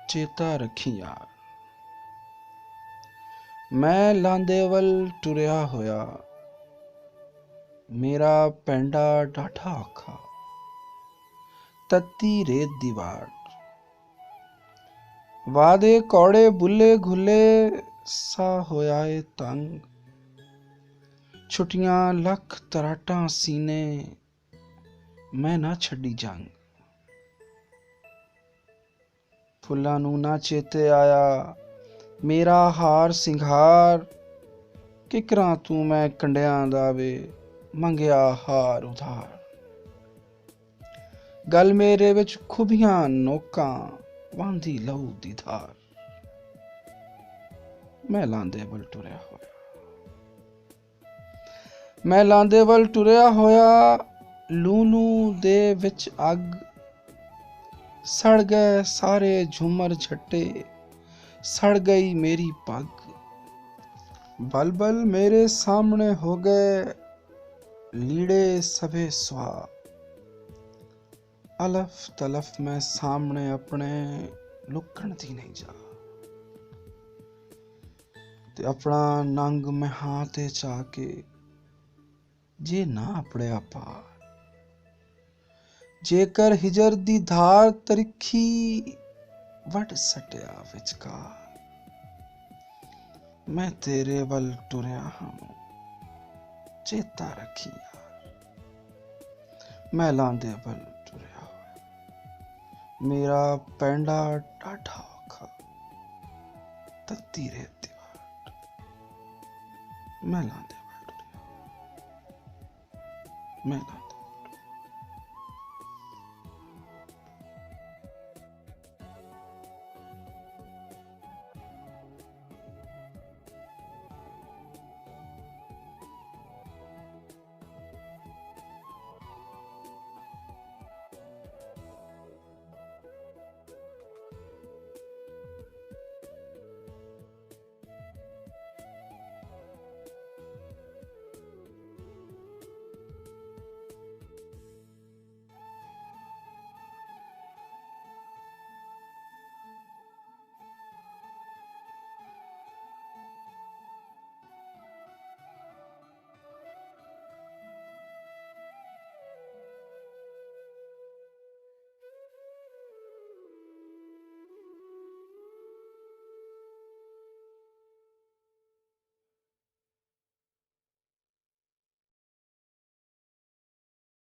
चेता रखी यार। मैं लांदे वल टुरिया होया, मेरा पैंडा डाठा औखा, तत्ती रेत दी वाट। वादे कौड़े बुले घुले, सा होया ए तंग। छुट्टियां लख तराटां सीने, मैं ना छड्डी जंग। फुल्लां नूं ना चेते आया, मेरा हार सिंघार। किकरां तूं मैं कंडियां दा वे, मंगिया हार उधार। गल मेरे विच खुबियां नोकां, वांदी लहू दी धार। मैं लांदे वल टुरिया होया, मैं लांदे वल टुरिया होया। लूनू दे विच अग, सड़ गए सारे झूमर झट्टे, सड़ गई मेरी पग। बलबल मेरे सामने हो गए, लीड़े सभे सुहा। अलफ तलफ मैं सामने अपने, लुकण दी नहीं जा। ते अपना नंग मैं हां ते चा के, जे ना अपड़िया पार। जेकर हिजर दी धार तरिखी, वट सटिया विचकार। मैं तेरे वल टुरिया हां, चेता रखी यार। मैं लांदे वल टुरिया होया, मेरा पैंडा डाठा औखा, तत्ती रेत दी वाट। मैं लांदे वल टुरिया, मैं लांदे